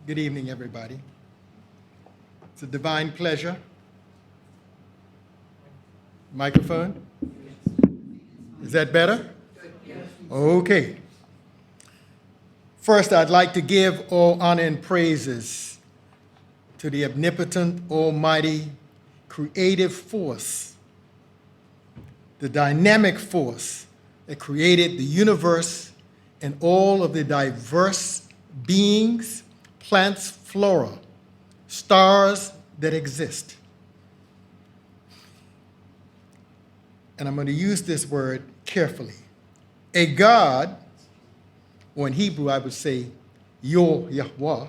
Good evening, everybody. It's a divine pleasure. Microphone? Is that better? Okay. First, I'd like to give all honor and praises to the omnipotent, almighty, creative force, the dynamic force that created the universe and all of the diverse beings, plants, flora, stars that exist. And I'm going to use this word carefully. A God, or in Hebrew I would say Yahweh,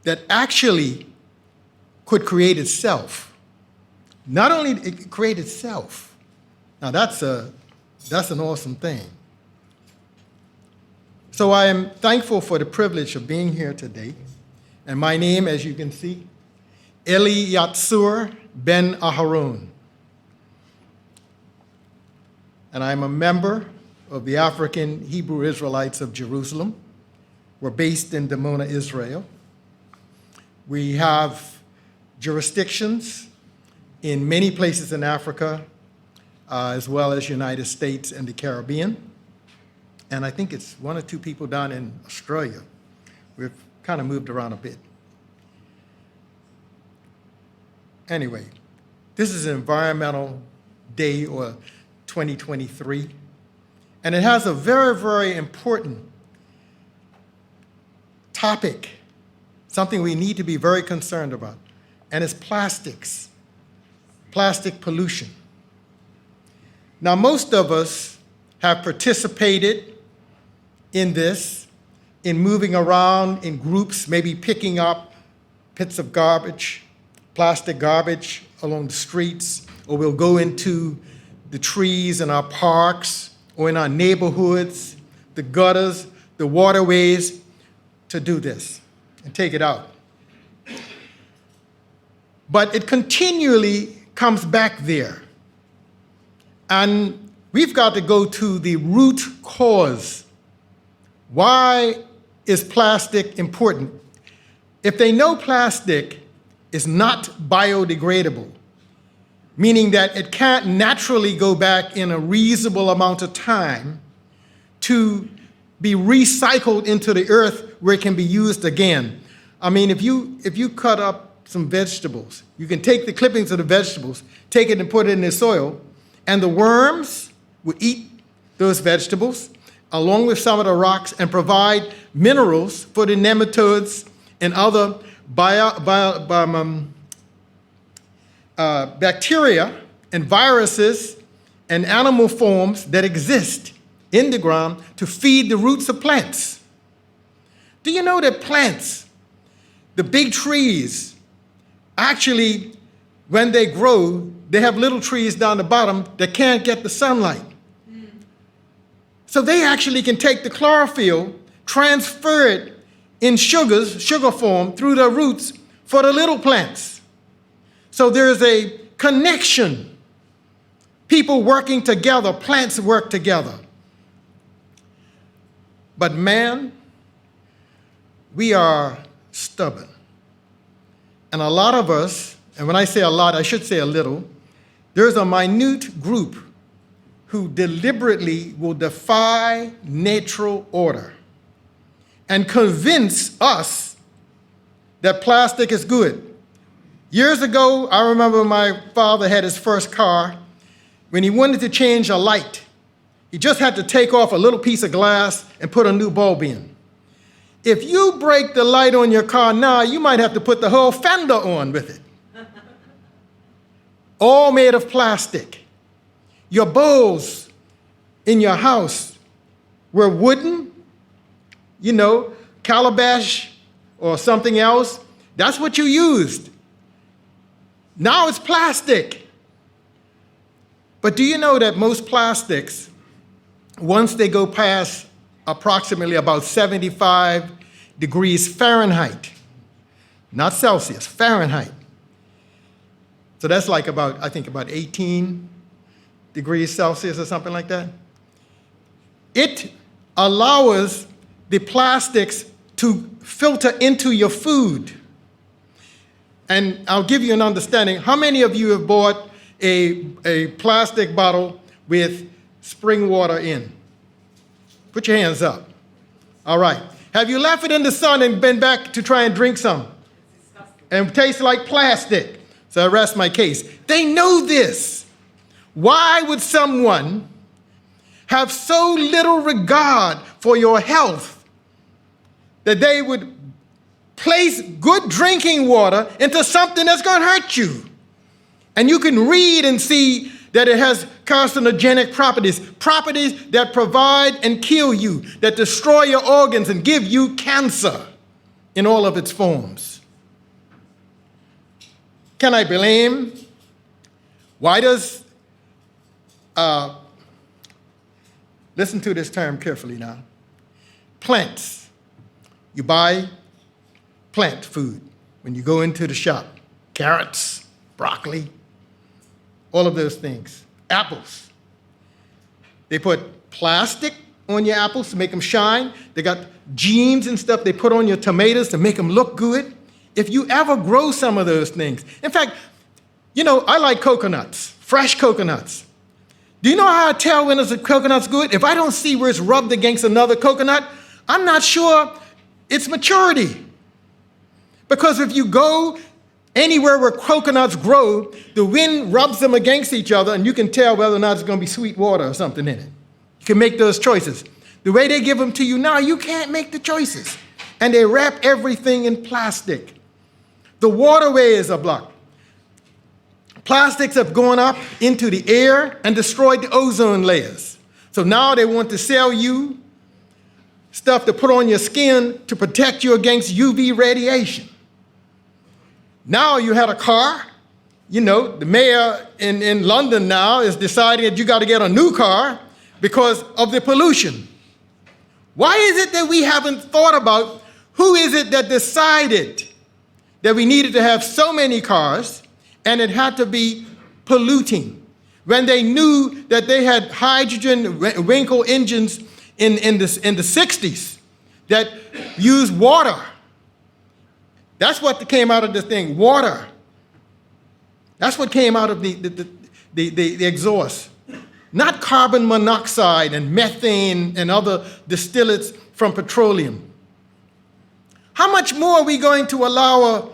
that actually could create itself. Not only it could create itself. Now that's an awesome thing. So I am thankful for the privilege of being here today. And my name, as you can see, Eliyahtsoor Ben Aaharon. And I'm a member of the African Hebrew Israelites of Jerusalem. We're based in Dimona, Israel. We have jurisdictions in many places in Africa, as well as United States and the Caribbean. And I think it's one or two people down in Australia. We've kind of moved around a bit. Anyway, this is an environmental day, or 2023, and it has a very, very important topic, something we need to be very concerned about, and it's plastics, plastic pollution. Now, most of us have participated in this, in moving around in groups, maybe picking up bits of garbage, plastic garbage along the streets, or we'll go into the trees in our parks or in our neighborhoods, the gutters, the waterways, to do this and take it out. But it continually comes back there. And we've got to go to the root cause. Why is plastic important? If they know plastic is not biodegradable, meaning that it can't naturally go back in a reasonable amount of time to be recycled into the earth where it can be used again. I mean, if you cut up some vegetables, you can take the clippings of the vegetables, take it and put it in the soil, and the worms will eat those vegetables along with some of the rocks and provide minerals for the nematodes and other bacteria and viruses and animal forms that exist in the ground to feed the roots of plants. Do you know that plants, the big trees, actually, when they grow, they have little trees down the bottom that can't get the sunlight. So they actually can take the chlorophyll, transfer it in sugar form through the roots for the little plants. So there's a connection. People working together, plants work together. But man, we are stubborn. And a lot of us, and when I say a lot, I should say a little, there's a minute group who deliberately will defy natural order and convince us that plastic is good. Years ago, I remember my father had his first car. When he wanted to change a light, he just had to take off a little piece of glass and put a new bulb in. If you break the light on your car now, you might have to put the whole fender on with it. All made of plastic. Your bowls in your house were wooden, calabash or something else. That's what you used. Now it's plastic. But do you know that most plastics, once they go past approximately about 75 degrees Fahrenheit, not Celsius, Fahrenheit. So that's like about 18 degrees Celsius or something like that. It allows the plastics to filter into your food. And I'll give you an understanding. How many of you have bought a plastic bottle with spring water in? Put your hands up. All right. Have you left it in the sun and been back to try and drink some? And it tastes like plastic. So I rest my case. They know this. Why would someone have so little regard for your health that they would place good drinking water into something that's going to hurt you? And you can read and see that it has carcinogenic properties, properties that provide and kill you, that destroy your organs and give you cancer in all of its forms. Can I blame? Why does, listen to this term carefully now, plants. You buy plant food when you go into the shop, carrots, broccoli, all of those things. Apples. They put plastic on your apples to make them shine. They got genes and stuff they put on your tomatoes to make them look good. If you ever grow some of those things. In fact, you know, I like coconuts, fresh coconuts. Do you know how I tell when a coconut's good? If I don't see where it's rubbed against another coconut, I'm not sure it's maturity. Because if you go anywhere where coconuts grow, the wind rubs them against each other, and you can tell whether or not it's going to be sweet water or something in it. You can make those choices. The way they give them to you now, you can't make the choices. And they wrap everything in plastic. The waterways are blocked. Plastics have gone up into the air and destroyed the ozone layers. So now they want to sell you stuff to put on your skin to protect you against UV radiation. Now you had a car, you know, the mayor in London now is deciding that you got to get a new car because of the pollution. Why is it that we haven't thought about who is it that decided that we needed to have so many cars and it had to be polluting when they knew that they had hydrogen winkle engines in the 60s that used water? That's what came out of this thing, water. That's what came out of the exhaust. Not carbon monoxide and methane and other distillates from petroleum. How much more are we going to allow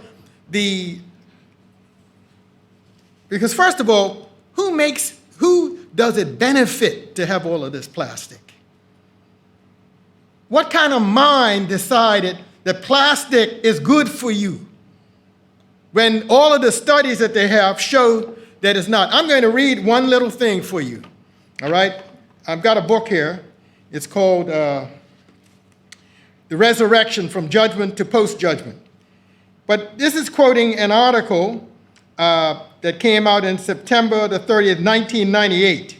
because first of all, who does it benefit to have all of this plastic? What kind of mind decided that plastic is good for you when all of the studies that they have show that it's not? I'm going to read one little thing for you, all right? I've got a book here. It's called The Resurrection from Judgment to Post-Judgment. But this is quoting an article that came out in September the 30th, 1998,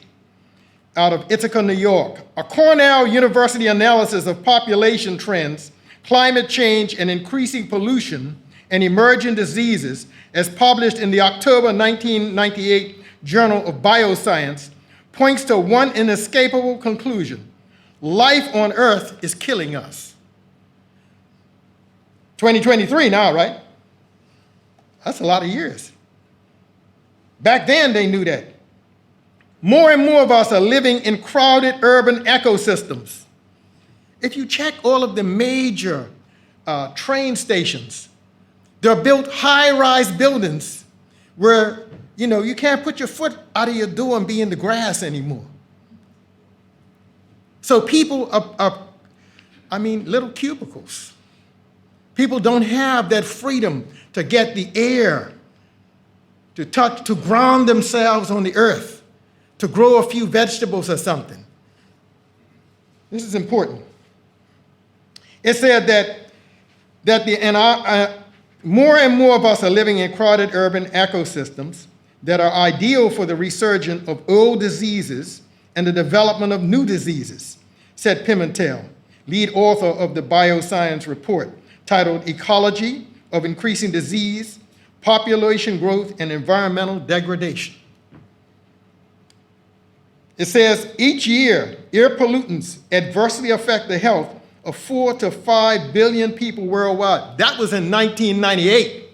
out of Ithaca, New York. A Cornell University analysis of population trends, climate change, and increasing pollution and emerging diseases, as published in the October 1998 Journal of Bioscience, points to one inescapable conclusion: life on Earth is killing us. 2023 now, right? That's a lot of years. Back then, they knew that. More and more of us are living in crowded urban ecosystems. If you check all of the major train stations, they're built high-rise buildings where, you know, you can't put your foot out of your door and be in the grass anymore. So people are little cubicles. People don't have that freedom to get the air, to touch, to ground themselves on the earth, to grow a few vegetables or something. This is important. It said that more and more of us are living in crowded urban ecosystems that are ideal for the resurgence of old diseases and the development of new diseases, said Pimentel, lead author of the bioscience report titled Ecology of Increasing Disease, Population Growth, and Environmental Degradation. It says, each year, air pollutants adversely affect the health of 4 to 5 billion people worldwide. That was in 1998.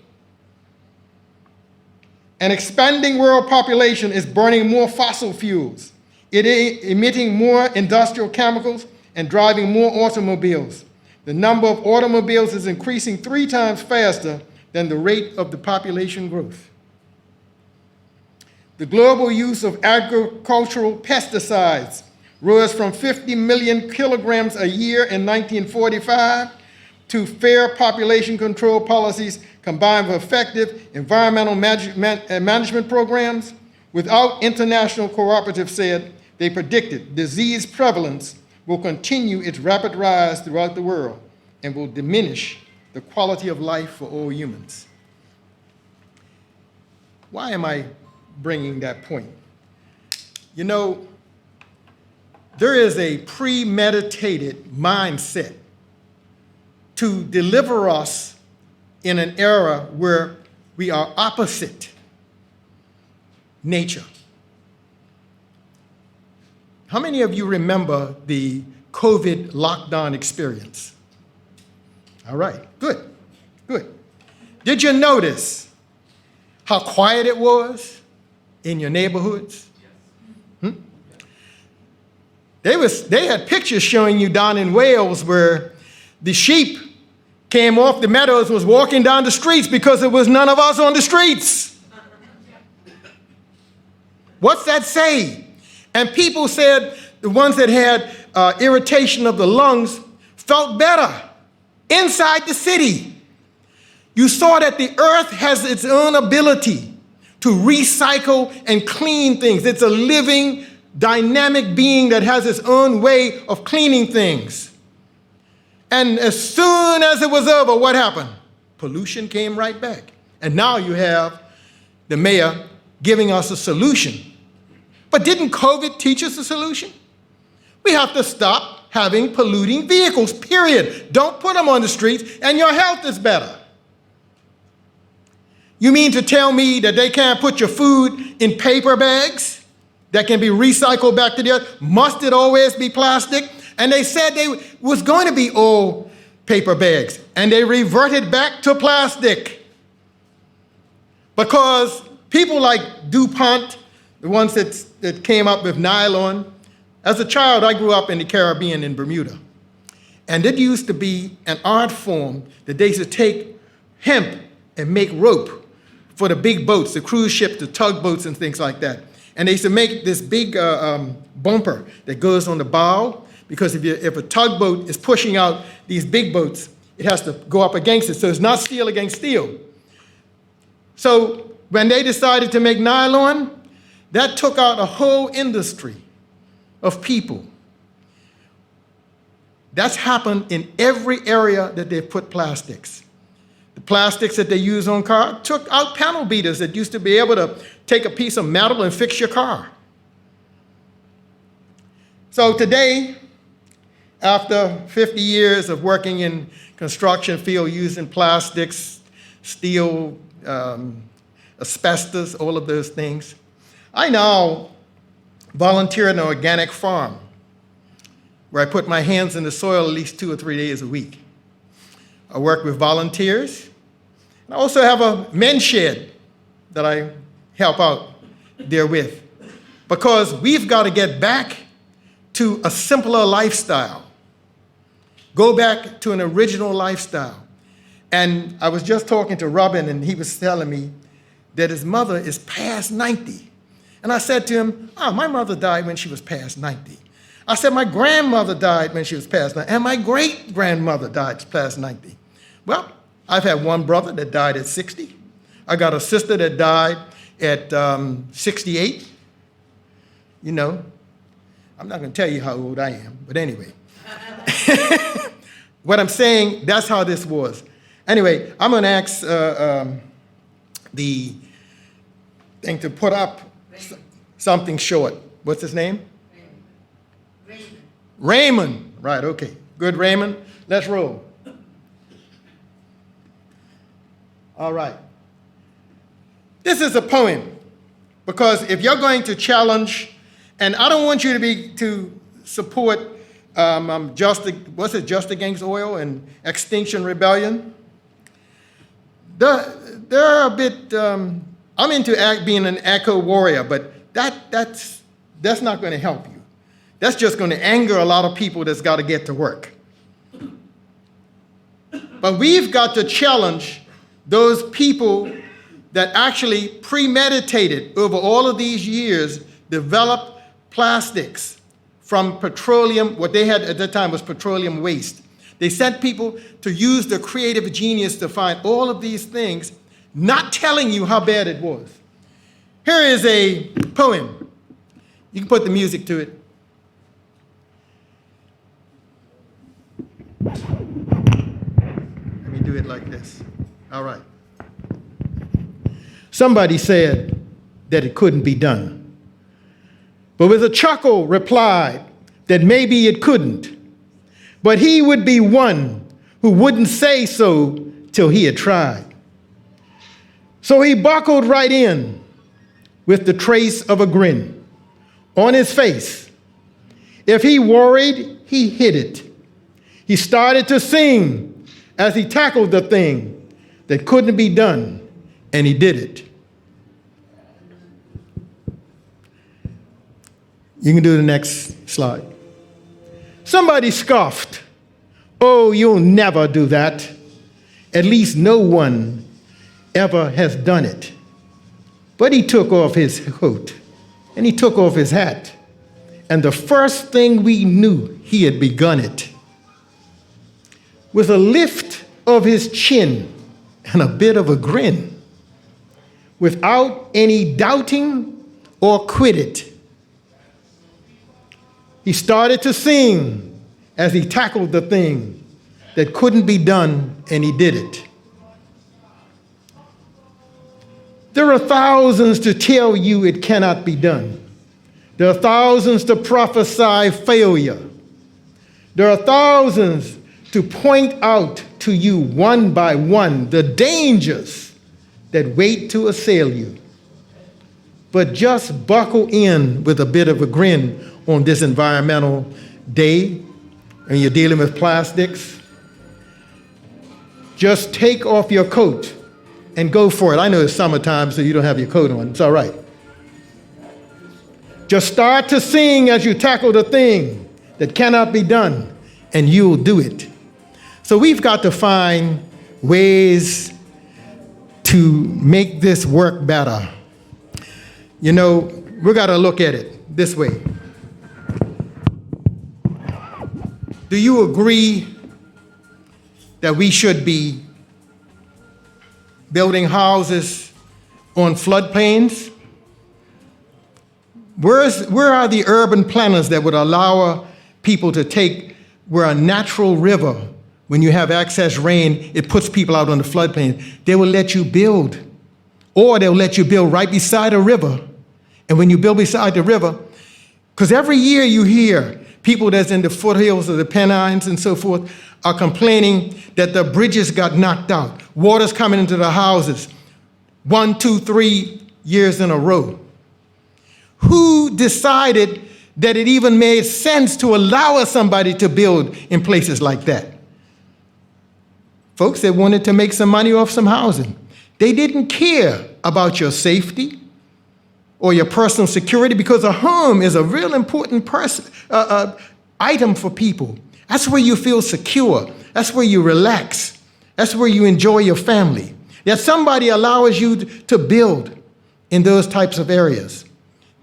An expanding world population is burning more fossil fuels, emitting more industrial chemicals, and driving more automobiles. The number of automobiles is increasing 3 times faster than the rate of the population growth. The global use of agricultural pesticides rose from 50 million kilograms a year in 1945 to fair population control policies combined with effective environmental management programs. Without international cooperatives, said, they predicted disease prevalence will continue its rapid rise throughout the world and will diminish the quality of life for all humans. Why am I bringing that point? You know, there is a premeditated mindset to deliver us in an era where we are opposite nature. How many of you remember the COVID lockdown experience? All right, good, good. Did you notice how quiet it was in your neighborhoods? They had pictures showing you down in Wales where the sheep came off the meadows, was walking down the streets because there was none of us on the streets. What's that say? And people said the ones that had irritation of the lungs felt better inside the city. You saw that the earth has its own ability to recycle and clean things. It's a living, dynamic being that has its own way of cleaning things. And as soon as it was over, what happened? Pollution came right back. And now you have the mayor giving us a solution. But didn't COVID teach us a solution? We have to stop having polluting vehicles, period. Don't put them on the streets, and your health is better. You mean to tell me that they can't put your food in paper bags that can be recycled back to the earth? Must it always be plastic? And they said they was going to be all paper bags, and they reverted back to plastic. Because people like DuPont, the ones that came up with nylon. As a child, I grew up in the Caribbean in Bermuda. And it used to be an art form that they used to take hemp and make rope for the big boats, the cruise ships, the tugboats, and things like that. And they used to make this big bumper that goes on the bow, because if a tugboat is pushing out these big boats, it has to go up against it, so it's not steel against steel. So when they decided to make nylon, that took out a whole industry of people. That's happened in every area that they've put plastics. The plastics that they use on cars took out panel beaters that used to be able to take a piece of metal and fix your car. So today, after 50 years of working in construction field using plastics, steel, asbestos, all of those things, I now volunteer in an organic farm where I put my hands in the soil at least 2 or 3 days a week. I work with volunteers. I also have a men's shed that I help out there with, because we've got to get back to a simpler lifestyle. Go back to an original lifestyle. And I was just talking to Robin, and he was telling me that his mother is past 90. And I said to him, my mother died when she was past 90. I said, my grandmother died when she was past 90, and my great-grandmother died past 90. Well, I've had one brother that died at 60. I got a sister that died at 68. You know, I'm not going to tell you how old I am, but anyway. What I'm saying, that's how this was. Anyway, I'm going to ask the thing to put up something short. What's his name? Raymond. Raymond. Right, okay. Good, Raymond. Let's roll. All right. This is a poem, because if you're going to challenge, and I don't want you to support Just Against Oil and Extinction Rebellion. They're a bit, I'm into being an eco warrior, but that's not going to help you. That's just going to anger a lot of people that's got to get to work. But we've got to challenge those people that actually premeditated over all of these years, developed plastics from petroleum. What they had at that time was petroleum waste. They sent people to use their creative genius to find all of these things, not telling you how bad it was. Here is a poem. You can put the music to it. Let me do it like this. All right. Somebody said that it couldn't be done, but with a chuckle replied that maybe it couldn't, but he would be one who wouldn't say so till he had tried. So he buckled right in with the trace of a grin on his face. If he worried, he hid it. He started to sing as he tackled the thing that couldn't be done, and he did it. You can do the next slide. Somebody scoffed, "Oh, you'll never do that. At least no one ever has done it." But he took off his coat and he took off his hat, and the first thing we knew, he had begun it. With a lift of his chin and a bit of a grin, without any doubting or quit it, he started to sing as he tackled the thing that couldn't be done, and he did it. There are thousands to tell you it cannot be done. There are thousands to prophesy failure. There are thousands to point out to you one by one the dangers that wait to assail you. But just buckle in with a bit of a grin on this environmental day, and you're dealing with plastics. Just take off your coat and go for it. I know it's summertime, so you don't have your coat on. It's all right. Just start to sing as you tackle the thing that cannot be done, and you'll do it. So we've got to find ways to make this work better. You know, we've got to look at it this way. Do you agree that we should be building houses on floodplains? Where are the urban planners that would allow people to take where a natural river, when you have excess rain, it puts people out on the floodplain? They will let you build, or they'll let you build right beside a river. And when you build beside the river, because every year you hear people that's in the foothills of the Pennines and so forth are complaining that the bridges got knocked out. Water's coming into the houses 1, 2, 3 years in a row. Who decided that it even made sense to allow somebody to build in places like that? Folks that wanted to make some money off some housing. They didn't care about your safety or your personal security, because a home is a real important item for people. That's where you feel secure. That's where you relax. That's where you enjoy your family. That somebody allows you to build in those types of areas.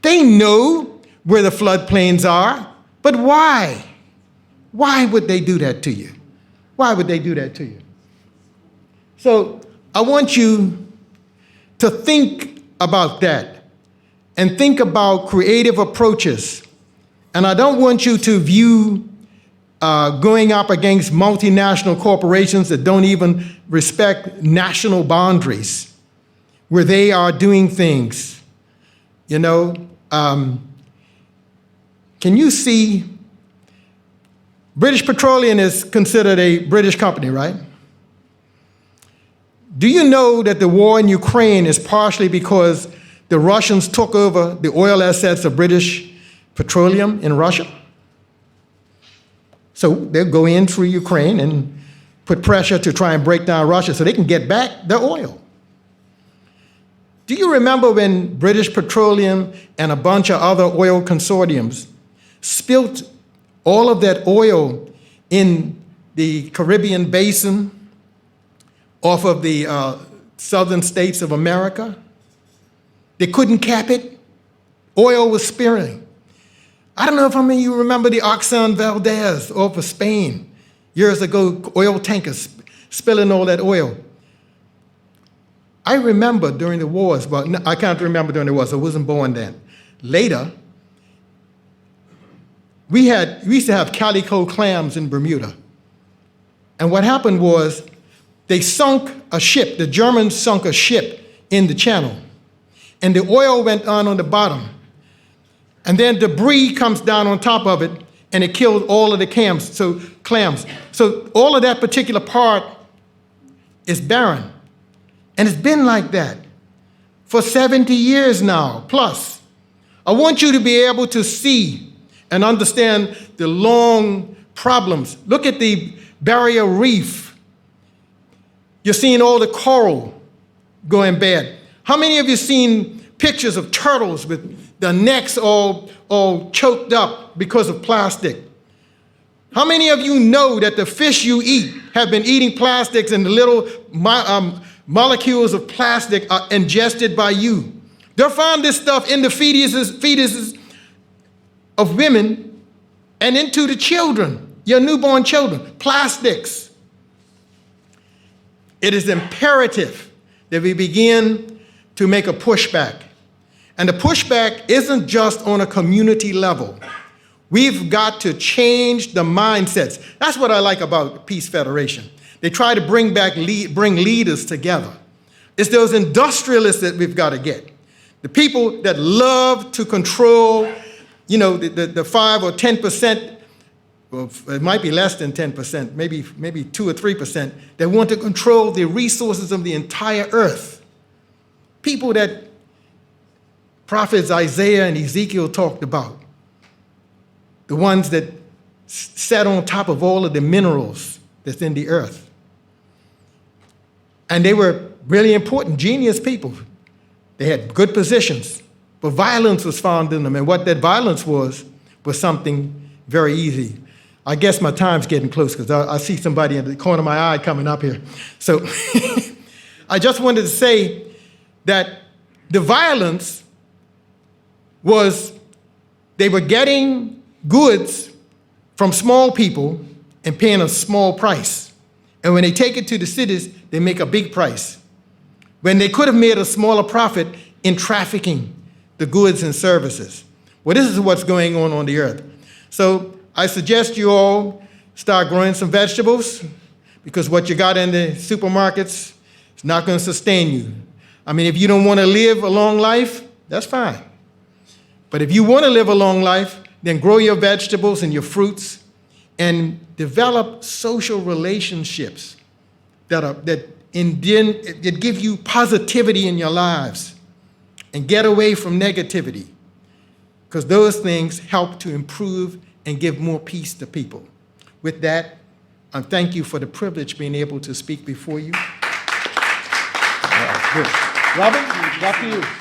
They know where the floodplains are, but why? Why would they do that to you? Why would they do that to you? So I want you to think about that and think about creative approaches. And I don't want you to view going up against multinational corporations that don't even respect national boundaries, where they are doing things. You know, can you see, British Petroleum is considered a British company, right? Do you know that the war in Ukraine is partially because the Russians took over the oil assets of British Petroleum in Russia? So they'll go in through Ukraine and put pressure to try and break down Russia so they can get back their oil. Do you remember when British Petroleum and a bunch of other oil consortiums spilt all of that oil in the Caribbean basin off of the southern states of America? They couldn't cap it. Oil was spilling. I don't know if any of you remember the Oxon Valdez off of Spain years ago, oil tankers spilling all that oil. I remember during the wars, well, no, I can't remember during the wars, I wasn't born then. Later, we used to have calico clams in Bermuda. And what happened was they sunk a ship, the Germans sunk a ship in the channel. And the oil went on the bottom. And then debris comes down on top of it, and it killed all of the clams. So all of that particular part is barren. And it's been like that for 70 years now, plus. I want you to be able to see and understand the long problems. Look at the barrier reef. You're seeing all the coral going bad. How many of you seen pictures of turtles with their necks all choked up because of plastic? How many of you know that the fish you eat have been eating plastics and the little molecules of plastic are ingested by you? They'll find this stuff in the fetuses of women and into the children, your newborn children, plastics. It is imperative that we begin to make a pushback. And the pushback isn't just on a community level. We've got to change the mindsets. That's what I like about Peace Federation. They try to bring leaders together. It's those industrialists that we've got to get. The people that love to control, the 5 or 10%, well, it might be less than 10%, maybe 2 or 3%, that want to control the resources of the entire earth. People that prophets Isaiah and Ezekiel talked about. The ones that sat on top of all of the minerals that's in the earth. And they were really important, genius people. They had good positions, but violence was found in them. And what that violence was something very easy. I guess my time's getting close because I see somebody in the corner of my eye coming up here. So I just wanted to say that the violence was they were getting goods from small people and paying a small price. And when they take it to the cities, they make a big price. When they could have made a smaller profit in trafficking the goods and services. Well, this is what's going on the earth. So I suggest you all start growing some vegetables because what you got in the supermarkets is not going to sustain you. I mean, if you don't want to live a long life, that's fine. But if you want to live a long life, then grow your vegetables and your fruits and develop social relationships that give you positivity in your lives and get away from negativity because those things help to improve and give more peace to people. With that, I thank you for the privilege being able to speak before you. Good. Robin, back to you.